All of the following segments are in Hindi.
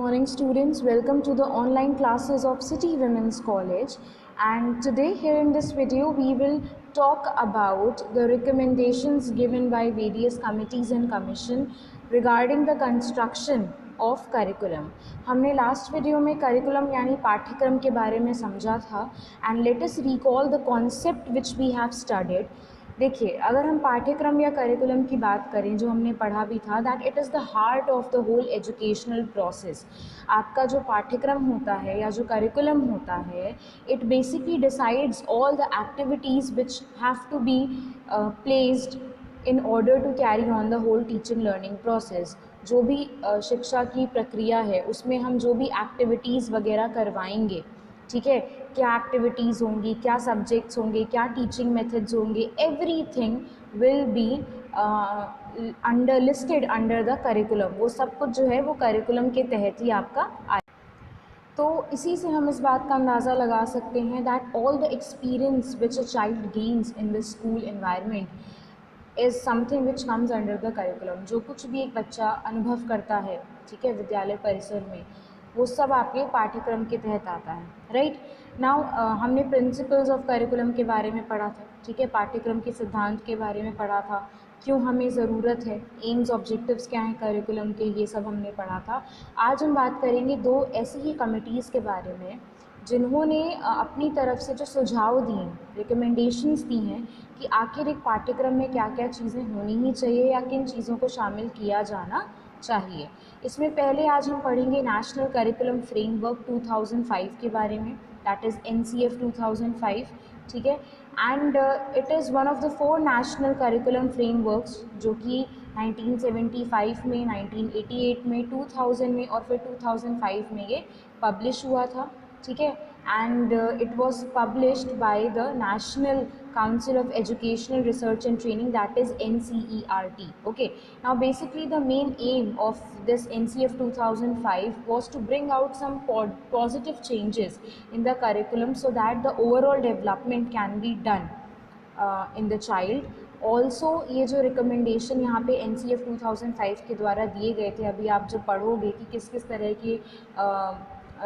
Morning students, welcome to the online classes of City Women's College, and today here in this video we will talk about the recommendations given by various committees and commission regarding the construction of curriculum. हमने लास्ट वीडियो में curriculum यानी पाठ्यक्रम के बारे में समझा था and let us recall the concept which we have studied. देखिए, अगर हम पाठ्यक्रम या करिकुलम की बात करें जो हमने पढ़ा भी था, that it is the heart of the whole educational process. आपका जो पाठ्यक्रम होता है या जो करिकुलम होता है, it basically decides all the activities which have to be placed in order to carry on the whole teaching learning process. जो भी शिक्षा की प्रक्रिया है उसमें हम जो भी एक्टिविटीज़ वगैरह करवाएंगे, ठीक है, क्या एक्टिविटीज़ होंगी, क्या सब्जेक्ट्स होंगे, क्या टीचिंग मेथड्स होंगे, everything will be listed under the curriculum. वो सब कुछ जो है वो करिकुलम के तहत ही आपका आए. तो इसी से हम इस बात का अंदाज़ा लगा सकते हैं that all the experience which a child gains in the school environment is something which comes under the curriculum. जो कुछ भी एक बच्चा अनुभव करता है, ठीक है, विद्यालय परिसर में, वो सब आपके पाठ्यक्रम के तहत आता है. राइट नाउ हमने प्रिंसिपल्स ऑफ करिकुलम के बारे में पढ़ा था, ठीक है, पाठ्यक्रम के सिद्धांत के बारे में पढ़ा था, क्यों हमें ज़रूरत है, एम्स ऑब्जेक्टिव्स क्या हैं करिकुलम के, ये सब हमने पढ़ा था. आज हम बात करेंगे दो ऐसी ही कमिटीज़ के बारे में जिन्होंने अपनी तरफ से जो सुझाव दिए, रिकमेंडेशंस दी हैं कि आखिर एक पाठ्यक्रम में क्या क्या चीज़ें होनी ही चाहिए या किन चीज़ों को शामिल किया जाना चाहिए. इसमें पहले आज हम पढ़ेंगे नेशनल करिकुलम फ्रेमवर्क 2005 के बारे में, दैट इज़ NCF 2005, ठीक है. And it is one of the 4 national curriculum frameworks जो कि 1975 में, 1988 में, 2000 में और फिर 2005 में ये पब्लिश हुआ था, ठीक है. And it was published by the national Council of Educational Research and Training, that is NCERT. Okay, now basically the main aim of this NCF 2005 was to bring out some positive changes in the curriculum so that the overall development can be done in the child. Also ये जो रिकमेंडेशन यहाँ पे NCF 2005 के द्वारा दिए गए थे, अभी आप जब पढ़ोगे कि किस किस तरह के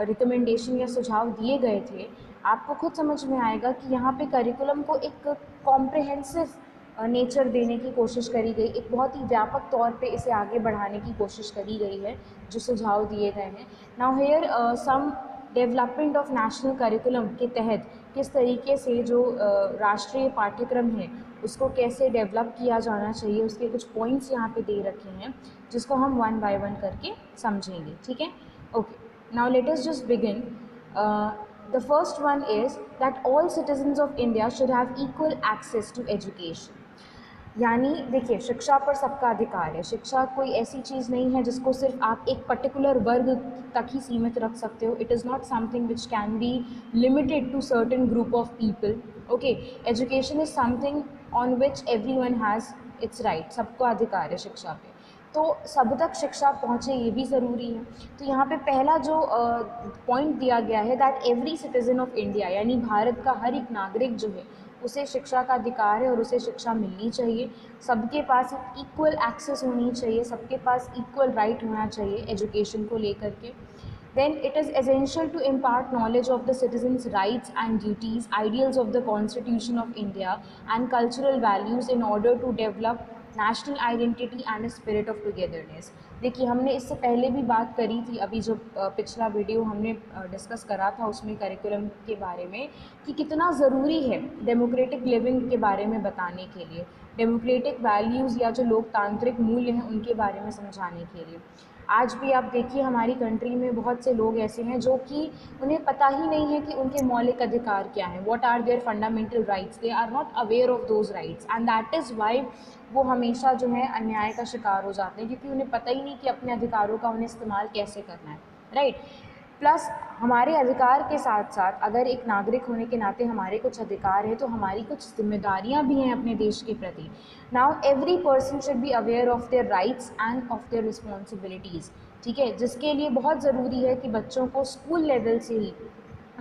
रिकमेंडेशन या सुझाव दिए गए थे, आपको खुद समझ में आएगा कि यहाँ पे करिकुलम को एक कॉम्प्रिहेंसिव नेचर देने की कोशिश करी गई, एक बहुत ही व्यापक तौर पे इसे आगे बढ़ाने की कोशिश करी गई है जो सुझाव दिए गए हैं. Now here some development of national curriculum के तहत किस तरीके से जो राष्ट्रीय पाठ्यक्रम है उसको कैसे डेवलप किया जाना चाहिए, उसके कुछ पॉइंट्स यहाँ पे दे रखे हैं जिसको हम वन बाय वन करके समझेंगे, ठीक है. Okay, now let us just begin. The first one is that all citizens of India should have equal access to education. यानी देखिए, शिक्षा पर सबका अधिकार है. शिक्षा कोई ऐसी चीज़ नहीं है जिसको सिर्फ आप एक पर्टिकुलर वर्ग तक ही सीमित रख सकते हो. It is not something which can be limited to certain group of people. Okay, education is something on which everyone has its right. सबको अधिकार है शिक्षा पे, तो सब तक शिक्षा पहुँचे ये भी ज़रूरी है. तो यहाँ पे पहला जो पॉइंट दिया गया है that every citizen of India, यानी भारत का हर एक नागरिक जो है उसे शिक्षा का अधिकार है और उसे शिक्षा मिलनी चाहिए. सबके पास इक्वल एक्सेस होनी चाहिए, सबके पास इक्वल राइट होना चाहिए एजुकेशन को लेकर के. Then it is essential to impart knowledge of the citizens' rights and duties, ideals of the Constitution of India and cultural values in order to develop national identity and spirit of togetherness. देखिए, हमने इससे पहले भी बात करी थी, अभी जो पिछला वीडियो हमने डिस्कस करा था उसमें करिकुलम के बारे में कि कितना ज़रूरी है डेमोक्रेटिक लिविंग के बारे में बताने के लिए, डेमोक्रेटिक वैल्यूज़ या जो लोकतांत्रिक मूल्य हैं उनके बारे में समझाने के लिए. आज भी आप देखिए हमारी कंट्री में बहुत से लोग ऐसे हैं जो कि उन्हें पता ही नहीं है कि उनके मौलिक अधिकार क्या हैं, what are their fundamental rights, they are not aware of those rights and that is why वो हमेशा जो है अन्याय का शिकार हो जाते हैं, क्योंकि उन्हें पता ही नहीं कि अपने अधिकारों का उन्हें इस्तेमाल कैसे करना है. राइट. प्लस हमारे अधिकार के साथ साथ अगर एक नागरिक होने के नाते हमारे कुछ अधिकार है तो हमारी कुछ जिम्मेदारियां भी हैं अपने देश के प्रति. Now every person should be aware of their rights end of their responsibilities, ठीक है, जिसके लिए बहुत ज़रूरी है कि बच्चों को स्कूल लेवल से ही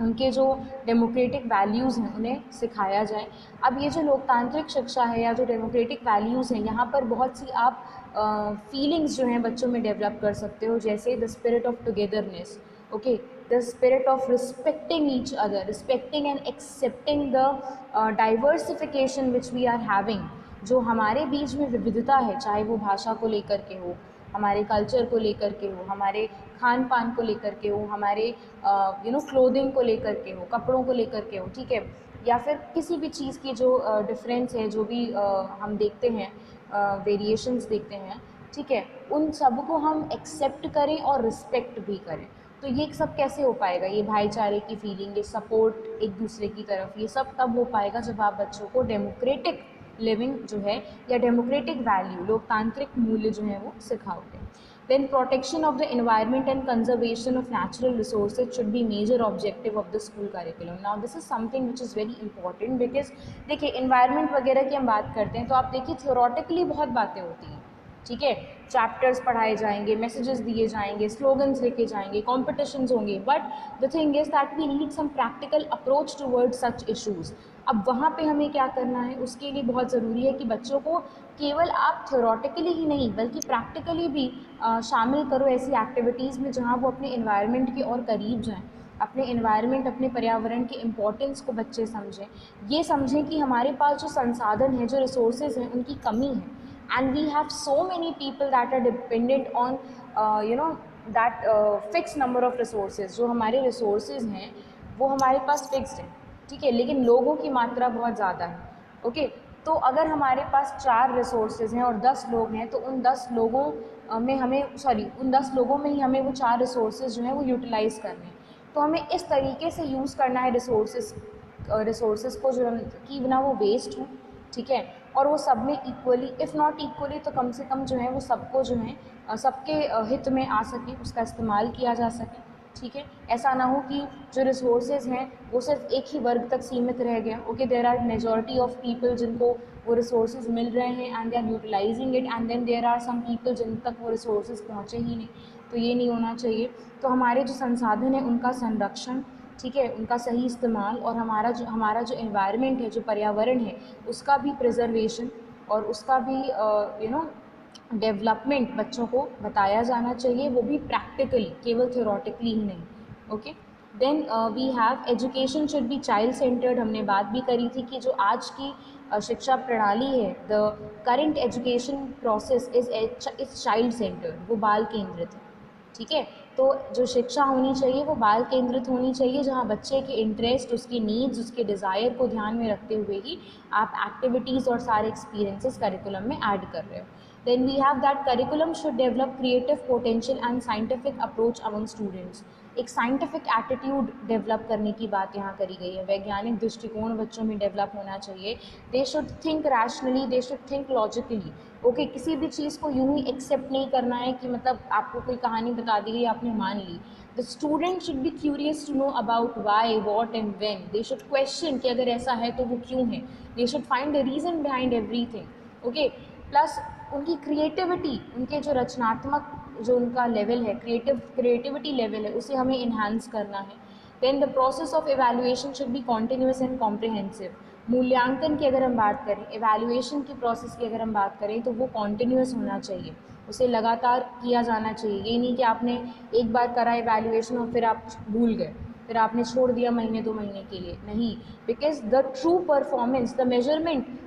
उनके जो डेमोक्रेटिक वैल्यूज़ हैं उन्हें सिखाया जाए. अब ये जो लोकतांत्रिक शिक्षा है या जो डेमोक्रेटिक वैल्यूज़ हैं, यहाँ पर बहुत सी आप फीलिंग्स जो हैं बच्चों में डेवलप कर सकते हो, जैसे the spirit of togetherness, okay, the spirit of respecting each other, respecting and accepting the diversification which we are having. जो हमारे बीच में विविधता है, चाहे वो भाषा को लेकर के हो, हमारे कल्चर को लेकर के हो, हमारे खान पान को लेकर के हो, हमारे क्लोथिंग को लेकर के हो, कपड़ों को लेकर के हो, ठीक है, या फिर किसी भी चीज़ की जो डिफरेंस है, जो भी हम देखते हैं, वेरिएशंस देखते हैं, ठीक है, उन सब को हम एक्सेप्ट करें और रिस्पेक्ट भी करें। तो ये सब कैसे हो पाएगा? ये भाईचारे की फीलिंग, ये सपोर्ट एक दूसरे की तरफ, ये सब तब हो पाएगा जब आप बच्चों को डेमोक्रेटिक लिविंग जो है या डेमोक्रेटिक वैल्यू, लोकतांत्रिक मूल्य जो है वो सिखाओगे। Then protection of the environment and conservation of natural resources should be major objective of the school curriculum. Now this is something which is very important because देखिए environment वगैरह की हम बात करते हैं तो आप देखिए theoretically बहुत बातें होती हैं, ठीक है, चैप्टर्स पढ़ाए जाएंगे, मैसेजेस दिए जाएंगे, स्लोगन्स लिखे जाएंगे, कॉम्पिटिशन्स होंगे, but the thing is that we need some practical approach towards such issues. अब वहाँ पे हमें क्या करना है, उसके लिए बहुत ज़रूरी है कि बच्चों को केवल आप थ्योरेटिकली ही नहीं बल्कि प्रैक्टिकली भी शामिल करो ऐसी एक्टिविटीज़ में जहाँ वो अपने इन्वायरमेंट के और करीब जाएँ, अपने इन्वायरमेंट, अपने पर्यावरण के इम्पोर्टेंस को बच्चे समझें, ये समझें कि हमारे पास जो संसाधन हैं, जो रिसोर्सेज हैं, उनकी कमी है, and we have so many people that are dependent on that fixed number of resources। जो हमारे resources हैं वो हमारे पास fixed हैं, ठीक है, लेकिन लोगों की मात्रा बहुत ज़्यादा है, ओके। तो अगर हमारे पास 4 रिसोर्सेज हैं और 10 लोग हैं तो उन 10 लोगों में हमें उन 10 लोगों में ही हमें वो 4 रिसोर्सेज जो हैं वो यूटिलाइज़ करने हैं। तो हमें इस तरीके से यूज़ करना है रिसोर्सेज को जो कि ना वो वेस्ट हो, ठीक है, और वो सब में इक्वली, इफ़ नॉट इक्वली तो कम से कम जो है वो सबको जो है सबके हित में आ सके, उसका इस्तेमाल किया जा सके, ठीक है। ऐसा ना हो कि जो रिसोर्सेज हैं वो सिर्फ एक ही वर्ग तक सीमित रह गया, okay, there are majority of people जिनको वो रिसोर्सेज मिल रहे हैं and they are utilising it, and then there are some people जिन तक वो रिसोर्सेज पहुँचे ही नहीं। तो ये नहीं होना चाहिए। तो हमारे जो संसाधन हैं उनका संरक्षण, ठीक है, उनका सही इस्तेमाल, और हमारा जो एनवायरनमेंट है, जो पर्यावरण है, उसका भी प्रिजर्वेशन और उसका भी डेवलपमेंट बच्चों को बताया जाना चाहिए, वो भी प्रैक्टिकली, केवल थ्योरेटिकली ही नहीं, okay. Then we have education should be child centred. हमने बात भी करी थी कि जो आज की शिक्षा प्रणाली है, the current education process is child centred, वो बाल केंद्रित है, ठीक है। तो जो शिक्षा होनी चाहिए वो बाल केंद्रित होनी चाहिए, जहाँ बच्चे के इंटरेस्ट, उसकी नीड्स, उसके डिज़ायर को ध्यान में रखते हुए ही आप एक्टिविटीज़ और सारे एक्सपीरियंसेस करिकुलम में ऐड कर रहे हो। Then we have that curriculum should develop creative potential and scientific approach among students. एक साइंटिफिक एटीट्यूड डेवलप करने की बात यहाँ करी गई है, वैज्ञानिक दृष्टिकोण बच्चों में डेवलप होना चाहिए। They should think rationally, they should think logically, okay. किसी भी चीज़ को यूं ही एक्सेप्ट नहीं करना है कि मतलब आपको कोई कहानी बता दी गई, आपने मान ली। The student should be curious to know about why, what and when. They should question कि अगर ऐसा है तो वो क्यों है। They should find the reason behind everything, okay. Plus उनकी क्रिएटिविटी, उनके जो रचनात्मक जो उनका लेवल है, क्रिएटिविटी लेवल है, उसे हमें इन्हांस करना है। Then the process of evaluation should be continuous and comprehensive. मूल्यांकन की अगर हम बात करें, एवेल्युएशन की प्रोसेस की अगर हम बात करें, तो वो कॉन्टिन्यूस होना चाहिए, उसे लगातार किया जाना चाहिए। ये नहीं कि आपने एक बार करा एवेल्युएशन और फिर आप भूल गए, फिर आपने छोड़ दिया महीने 2 महीने के लिए, नहीं। Because the true performance,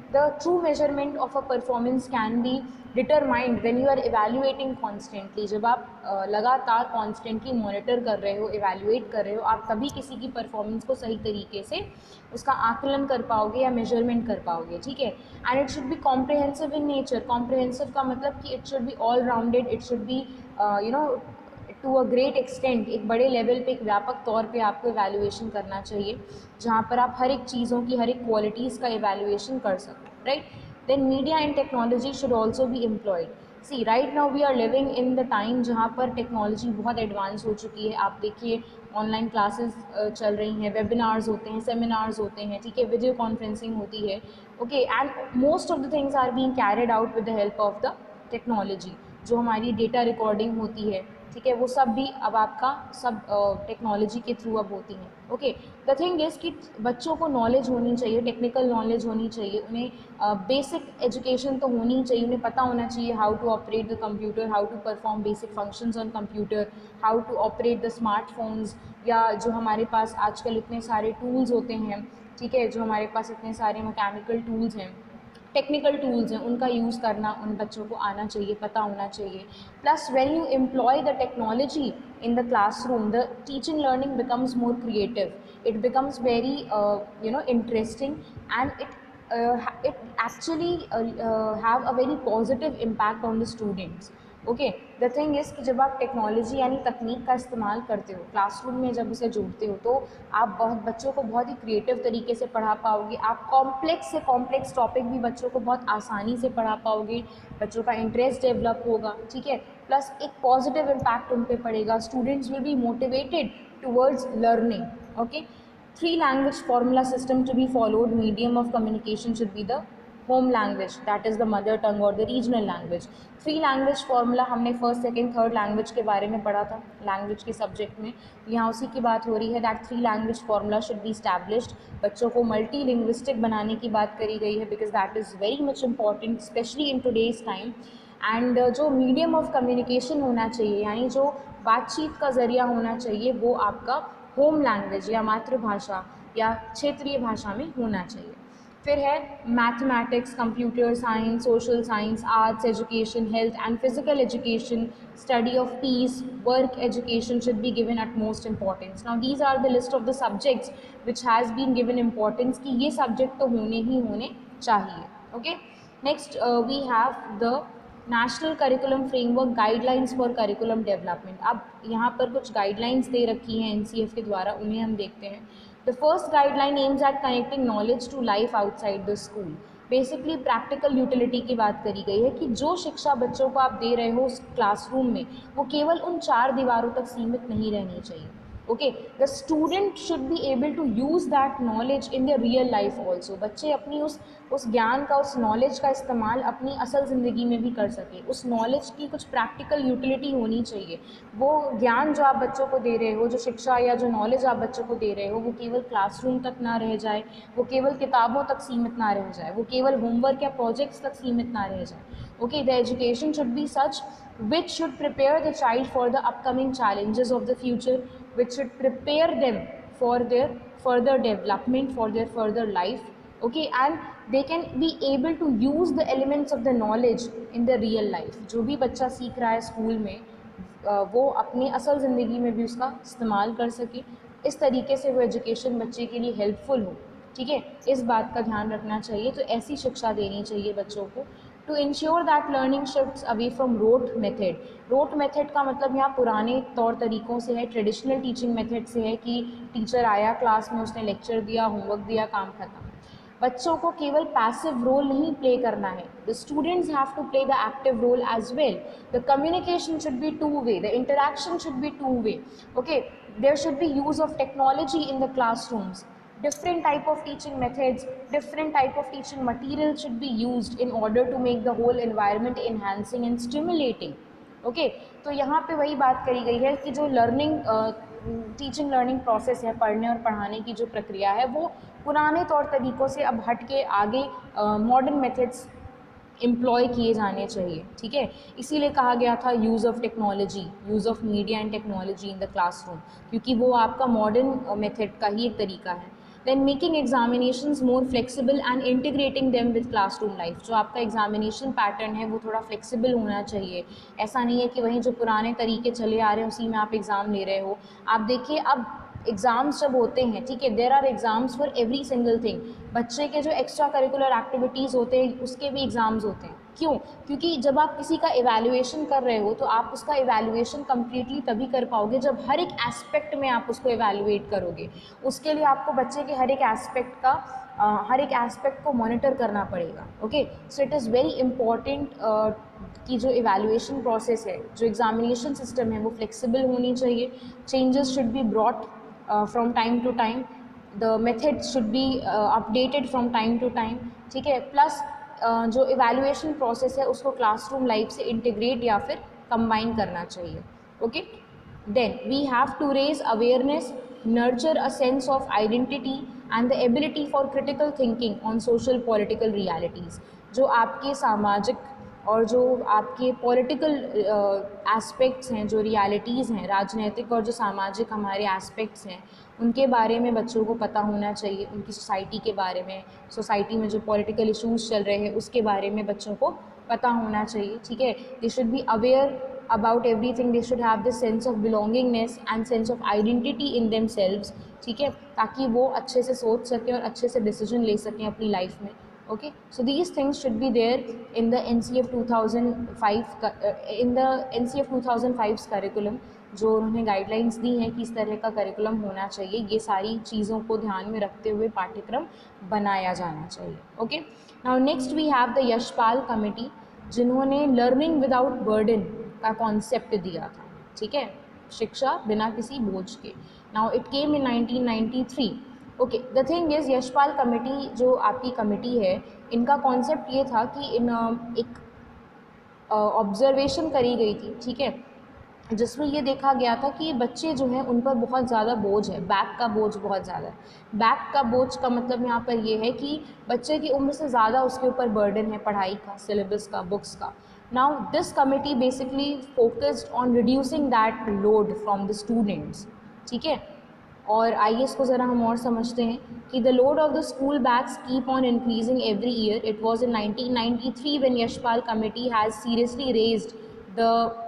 the true measurement of a performance can be determined when you are evaluating constantly. जब आप लगातार कॉन्स्टेंटली मॉनिटर कर रहे हो, एवेल्युएट कर रहे हो, आप तभी किसी की परफॉर्मेंस को सही तरीके से उसका आकलन कर पाओगे या मेजरमेंट कर पाओगे, ठीक है। And it should be comprehensive in nature. Comprehensive का मतलब कि it should be all rounded, it should be to a great extent, एक बड़े लेवल पे, एक व्यापक तौर पे आपको एवेल्युएशन करना चाहिए, जहाँ पर आप हर एक चीज़ों की, हर एक क्वालिटीज़ का एवेल्युएशन कर सको, right. Then media and technology should also be employed. See right now we are living in the time जहाँ पर टेक्नोलॉजी बहुत एडवांस हो चुकी है। आप देखिए ऑनलाइन क्लासेस चल रही हैं, वेबिनार्स होते हैं, सेमिनार्स होते हैं, ठीक है, वीडियो कॉन्फ्रेंसिंग होती है, okay. And most of the things are being carried out with the help of the technology. जो हमारी डेटा रिकॉर्डिंग होती है, ठीक है, वो सब भी अब आपका सब टेक्नोलॉजी के थ्रू अब होती हैं। ओके, द थिंग इज़ कि बच्चों को नॉलेज होनी चाहिए, टेक्निकल नॉलेज होनी चाहिए, उन्हें बेसिक एजुकेशन तो होनी ही चाहिए, उन्हें पता होना चाहिए how to operate the computer, how to perform basic functions on computer, how to operate the smartphones, या जो हमारे पास आजकल इतने सारे टूल्स होते हैं, ठीक है, जो हमारे पास इतने सारे मैकेनिकल टूल्स हैं, टेक्निकल टूल्स हैं, उनका यूज़ करना उन बच्चों को आना चाहिए, पता होना चाहिए। Plus when you employ the technology in the classroom, the teaching learning becomes more creative, it becomes very interesting, and it actually have a very positive impact on the students। Okay, the thing is कि जब आप टेक्नोलॉजी यानी तकनीक का इस्तेमाल करते हो क्लासरूम में, जब उसे जोड़ते हो, तो आप बहुत बच्चों को बहुत ही क्रिएटिव तरीके से पढ़ा पाओगे, आप कॉम्प्लेक्स से कॉम्प्लेक्स टॉपिक भी बच्चों को बहुत आसानी से पढ़ा पाओगे, बच्चों का इंटरेस्ट डेवलप होगा, ठीक है, प्लस एक पॉजिटिव इम्पैक्ट उन पर पड़ेगा, students will be motivated towards learning. Okay, three language formula system to be followed, medium of communication should be the home language, that is the mother tongue और the regional language. Three language formula हमने फर्स्ट सेकंड थर्ड लैंग्वेज के बारे में पढ़ा था लैंग्वेज के सब्जेक्ट में, यहाँ उसी की बात हो रही है, that three language formula should be established. बच्चों को मल्टी लिंग्विस्टिक बनाने की बात करी गई है, because that is very much important specially in today's time. And जो मीडियम ऑफ कम्युनिकेशन होना चाहिए, यानी जो बातचीत का ज़रिया होना चाहिए, वो आपका होम लैंग्वेज या मातृभाषा या क्षेत्रीय भाषा में होना चाहिए। फिर है mathematics, computer science, social science, arts education, health and physical education, study of peace, work education should be given at most importance. Now these are the list of the subjects which has been given importance कि ये सब्जेक्ट तो होने ही होने चाहिए। Okay, next we have the national curriculum framework guidelines for curriculum development. अब यहाँ पर कुछ गाइडलाइंस दे रखी हैं एनसीएफ के द्वारा, उन्हें हम देखते हैं। The first guideline aims at connecting knowledge to life outside the school. Basically practical utility की बात करी गई है कि जो शिक्षा बच्चों को आप दे रहे हो उस क्लासरूम में, वो केवल उन चार दीवारों तक सीमित नहीं रहनी चाहिए। Okay, the student should be able to use that knowledge in the real life also. बच्चे अपनी उस ज्ञान का, उस नॉलेज का इस्तेमाल अपनी असल ज़िंदगी में भी कर सके, उस नॉलेज की कुछ प्रैक्टिकल यूटिलिटी होनी चाहिए। वो ज्ञान जो आप बच्चों को दे रहे हो, जो शिक्षा या जो नॉलेज आप बच्चों को दे रहे हो, वो केवल क्लासरूम तक ना रह जाए, वो केवल किताबों तक सीमित ना रह जाए, वो केवल होमवर्क या प्रोजेक्ट्स तक सीमित ना रह जाए। Okay, the education should B such which should prepare the child for the upcoming challenges of the future, which should prepare them for their further development, for their further life। Okay, and they can be able to use the elements of the knowledge in the real life। जो भी बच्चा सीख रहा है स्कूल में, वो अपनी असल ज़िंदगी में भी उसका इस्तेमाल कर सके, इस तरीके से वो एजुकेशन बच्चे के लिए हेल्पफुल हो। ठीक है, इस बात का ध्यान रखना चाहिए, तो ऐसी शिक्षा देनी चाहिए बच्चों को। To ensure that learning shifts away from rote method. Rote method का मतलब यहाँ पुराने तौर तरीक़ों से है, ट्रेडिशनल टीचिंग मेथड से है कि टीचर आया क्लास में, उसने लेक्चर दिया, होमवर्क दिया, काम खत्म। बच्चों को केवल पैसिव रोल नहीं प्ले करना है, the students have to play the active role as well. The communication should be two way, the interaction should be two way. Okay, there should be use of technology in the classrooms, different type of teaching methods, different type of teaching material should be used in order to make the whole environment enhancing and stimulating। Okay, तो यहाँ पे वही बात करी गई है कि जो लर्निंग टीचिंग लर्निंग प्रोसेस है, पढ़ने और पढ़ाने की जो प्रक्रिया है, वो पुराने तौर तरीक़ों से अब हट के आगे मॉडर्न मेथड्स एम्प्लॉय किए जाने चाहिए। ठीक है, इसीलिए कहा गया था use of technology, use of media and technology in the classroom, क्योंकि वो आपका मॉडर्न मेथड का ही एक तरीका है। Then making examinations more flexible and integrating them with classroom life. जो आपका एग्जामिनेशन पैटर्न है वो थोड़ा फ्लेक्सिबल होना चाहिए। ऐसा नहीं है कि वहीं जो पुराने तरीके चले आ रहे हैं उसी में आप एग्ज़ाम ले रहे हो। आप देखिए, अब एग्ज़ाम्स जब होते हैं, ठीक है, there are exams for every single thing. बच्चे के जो एक्स्ट्रा करिकुलर एक्टिविटीज़ होते हैं उसके भी एग्ज़ाम्स होते हैं। क्यों? क्योंकि जब आप किसी का इवैल्यूएशन कर रहे हो तो आप उसका इवैल्यूएशन कम्प्लीटली तभी कर पाओगे जब हर एक एस्पेक्ट में आप उसको इवैल्यूएट करोगे। उसके लिए आपको बच्चे के हर एक एस्पेक्ट को मॉनिटर करना पड़ेगा। Okay, so it is very important कि जो इवैल्यूएशन प्रोसेस है, जो एग्ज़ामिनेशन सिस्टम है, वो फ्लेक्सिबल होनी चाहिए। Changes should be brought from time to time, the method should be updated from time to time. ठीक है, प्लस जो इवैल्यूएशन प्रोसेस है उसको क्लासरूम लाइफ से इंटीग्रेट या फिर कंबाइन करना चाहिए। Okay, then we have to raise awareness, nurture a sense of identity and the ability for critical thinking on social political realities. जो आपके सामाजिक और जो आपके पॉलिटिकल एस्पेक्ट्स हैं, जो रियलिटीज़ हैं, राजनीतिक और जो सामाजिक हमारे एस्पेक्ट्स हैं, उनके बारे में बच्चों को पता होना चाहिए। उनकी सोसाइटी के बारे में, सोसाइटी में जो पॉलिटिकल इश्यूज़ चल रहे हैं उसके बारे में बच्चों को पता होना चाहिए। ठीक है, they should be aware about everything, they should have this sense of belongingness and sense of identity in themselves। ठीक है, ताकि वो अच्छे से सोच सकें और अच्छे से डिसीजन ले सकें अपनी लाइफ में। Okay, so these things should be there in the NCF 2005 in the NCF 2005 curriculum, जो उन्होंने गाइडलाइंस दी हैं कि इस तरह का करिकुलम होना चाहिए। ये सारी चीज़ों को ध्यान में रखते हुए पाठ्यक्रम बनाया जाना चाहिए। Okay, now next we have the Yashpal committee, जिन्होंने लर्निंग विदाउट बर्डन का कॉन्सेप्ट दिया था। ठीक है, शिक्षा बिना किसी बोझ के। Now it came in 1993। Okay, the thing is, Yashpal committee जो आपकी कमेटी है, इनका कॉन्सेप्ट ये था कि एक ऑब्जर्वेशन करी गई थी। ठीक है, जिसमें ये देखा गया था कि बच्चे जो हैं उन पर बहुत ज़्यादा बोझ है, बैक का बोझ बहुत ज़्यादा है। बैक का बोझ का मतलब यहाँ पर ये है कि बच्चे की उम्र से ज़्यादा उसके ऊपर बर्डन है पढ़ाई का, सिलेबस का, बुक्स का। Now this committee basically focused on reducing that load from the students. ठीक है, और आइए इसको ज़रा हम और समझते हैं कि the load of the school bags keep on increasing every year. It was in 1993 when Yashpal committee has seriously raised the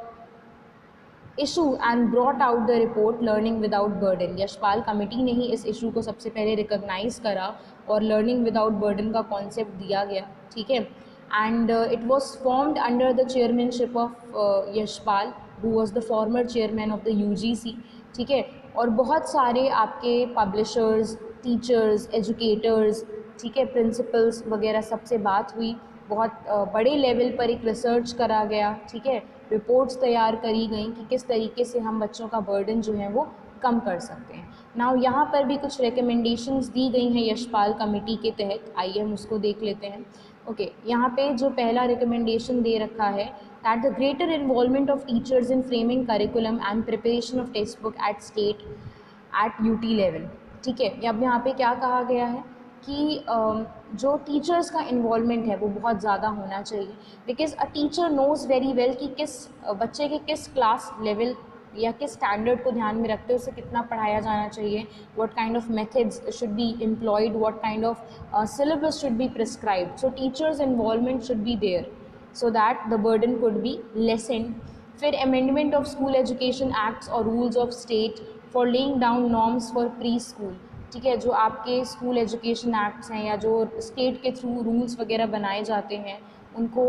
issue and brought out the report learning without burden. Yashpal committee ने ही इस इशू को सबसे पहले रिकॉग्नाइज करा और लर्निंग विदाउट बर्डन का कॉन्सेप्ट दिया गया। ठीक है, and it was formed under the chairmanship of Yashpal, who was the former chairman of the UGC। ठीक है, और बहुत सारे आपके पब्लिशर्स, टीचर्स, एजुकेटर्स, ठीक है, प्रिंसिपल्स वगैरह सबसे बात हुई। बहुत बड़े लेवल पर एक रिसर्च करा गया। ठीक है, रिपोर्ट्स तैयार करी गई कि किस तरीके से हम बच्चों का बर्डन जो है वो कम कर सकते हैं। नाउ यहाँ पर भी कुछ रिकमेंडेशंस दी गई हैं यशपाल कमेटी के तहत, आइए हम उसको देख लेते हैं। ओके, यहाँ पे जो पहला रिकमेंडेशन दे रखा है, that the greater involvement of teachers in framing curriculum and preparation of text book at state at UT level. ठीक है, अब यहाँ पे क्या कहा गया है कि जो टीचर्स का इन्वॉल्वमेंट है वो बहुत ज़्यादा होना चाहिए, because a teacher knows very well कि किस बच्चे के किस क्लास लेवल या किस स्टैंडर्ड को ध्यान में रखते हुए उसे कितना पढ़ाया जाना चाहिए, what kind of methods should be employed, what kind of syllabus should be prescribed. So teachers involvement should be there so that the burden could be lessened. फिर amendment of school education acts और rules of state for laying down norms for pre-school। ठीक है, जो आपके स्कूल एजुकेशन एक्ट्स हैं या जो स्टेट के थ्रू रूल्स वगैरह बनाए जाते हैं, उनको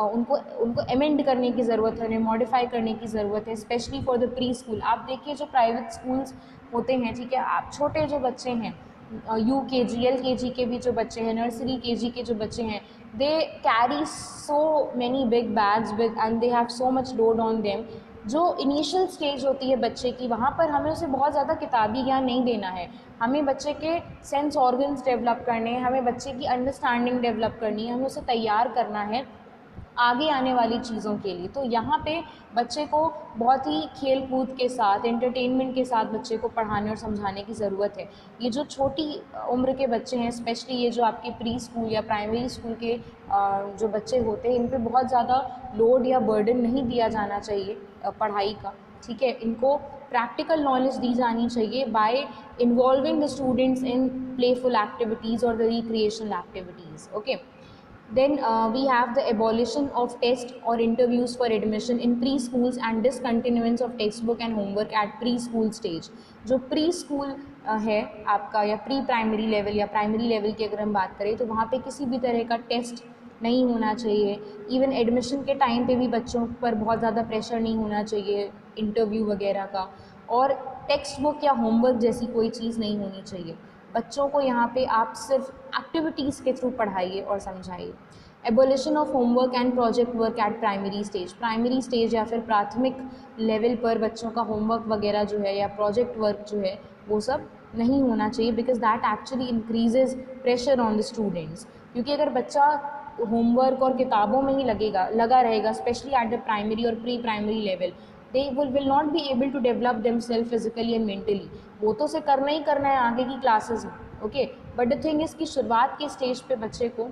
उनको उनको अमेंड करने की ज़रूरत है, उन्हें मॉडिफाई करने की ज़रूरत है, specially for the pre school. आप देखिए जो प्राइवेट स्कूल्स होते हैं, ठीक है, आप छोटे जो बच्चे हैं, UKG LKG के भी जो बच्चे हैं, नर्सरी KG के जो बच्चे हैं, they carry so many big bags with and they have so much load on them. जो इनिशियल स्टेज होती है बच्चे की, वहाँ पर हमें उसे बहुत ज़्यादा किताबी ज्ञान नहीं देना है, हमें बच्चे के सेंस ऑर्गन्स डेवलप करने हैं, हमें बच्चे की अंडरस्टैंडिंग डेवलप करनी है, हमें उसे तैयार करना है आगे आने वाली चीज़ों के लिए। तो यहाँ पे बच्चे को बहुत ही खेल कूद के साथ, एंटरटेनमेंट के साथ बच्चे को पढ़ाने और समझाने की ज़रूरत है। ये जो छोटी उम्र के बच्चे हैं, स्पेशली ये जो आपके प्री स्कूल या प्राइमरी स्कूल के जो बच्चे होते हैं, इन पे बहुत ज़्यादा लोड या बर्डन नहीं दिया जाना चाहिए पढ़ाई का। ठीक है, इनको प्रैक्टिकल नॉलेज दी जानी चाहिए by involving the students in playful activities और the recreational activities. Okay, then we have the abolition of test or interviews for admission in preschools and discontinuance of textbook and homework at preschool stage। जो preschool है आपका या प्री प्राइमरी लेवल या प्राइमरी लेवल की अगर हम बात करें, तो वहाँ पे किसी भी तरह का टेस्ट नहीं होना चाहिए। इवन एडमिशन के टाइम पे भी बच्चों पर बहुत ज़्यादा प्रेशर नहीं होना चाहिए इंटरव्यू वगैरह का, और टेक्स्ट बुक या होमवर्क जैसी कोई चीज़ नहीं होनी चाहिए। बच्चों को यहाँ पे आप सिर्फ एक्टिविटीज़ के थ्रू पढ़ाइए और समझाइए। Abolition of homework and project work at primary stage. Primary stage या फिर प्राथमिक लेवल पर बच्चों का होमवर्क वगैरह जो है या प्रोजेक्ट वर्क जो है वो सब नहीं होना चाहिए, because that actually increases pressure on the students. क्योंकि अगर बच्चा होमवर्क और किताबों में ही लगा रहेगा, स्पेशली एट द प्राइमरी और pre primary level, they will not be able to develop themselves physically and mentally. वो तो उसे करना ही करना है आगे की क्लासेस में, okay, but the thing is कि शुरुआत के स्टेज पे बच्चे को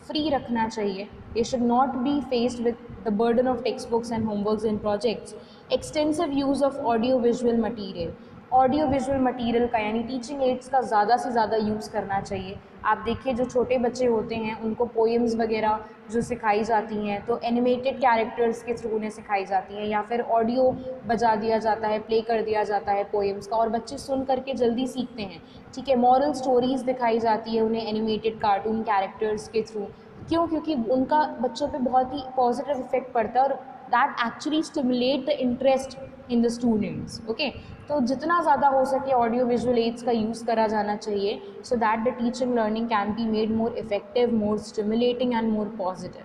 फ्री रखना चाहिए। They should not be faced with the burden of text books and homeworks and projects. Extensive use of audio visual material, audio visual material का यानी टीचिंग एड्स का ज़्यादा से ज़्यादा यूज़ करना चाहिए। आप देखिए जो छोटे बच्चे होते हैं उनको पोएम्स वगैरह जो सिखाई जाती हैं तो एनिमेटेड कैरेक्टर्स के थ्रू उन्हें सिखाई जाती हैं, या फिर ऑडियो बजा दिया जाता है, प्ले कर दिया जाता है पोएम्स का, और बच्चे सुन करके जल्दी सीखते हैं। ठीक है, मॉरल स्टोरीज़ दिखाई जाती है उन्हें एनिमेटेड कार्टून कैरेक्टर्स के थ्रू। क्यों? क्योंकि उनका बच्चों पे बहुत ही पॉजिटिव इफेक्ट पड़ता है और that actually stimulate the interest in the students, okay. तो जितना ज़्यादा हो सके ऑडियो विजुअल एड्स का यूज़ करा जाना चाहिए, so that the teaching learning can be made more effective, more stimulating and more positive,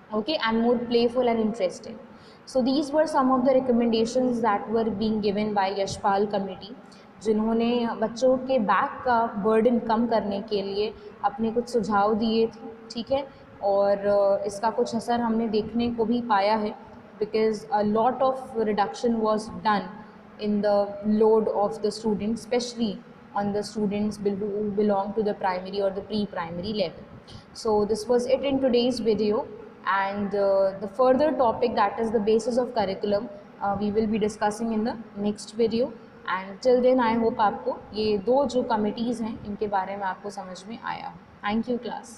okay, and more playful and interesting. So these were some of the recommendations that were being given by Yashpal committee, जिन्होंने बच्चों के बैक का बर्डन कम करने के लिए अपने कुछ सुझाव दिए थे, ठीक है। और इसका कुछ असर हमने देखने को भी पाया है, because a lot of reduction was done in the load of the students, especially on the students who belong to the primary or the pre-primary level. So this was it in today's video, and the further topic, that is the basis of curriculum, we will be discussing in the next video. And till then I hope आपको ये दो जो committees हैं इनके बारे में आपको समझ में आया हो। Thank you class.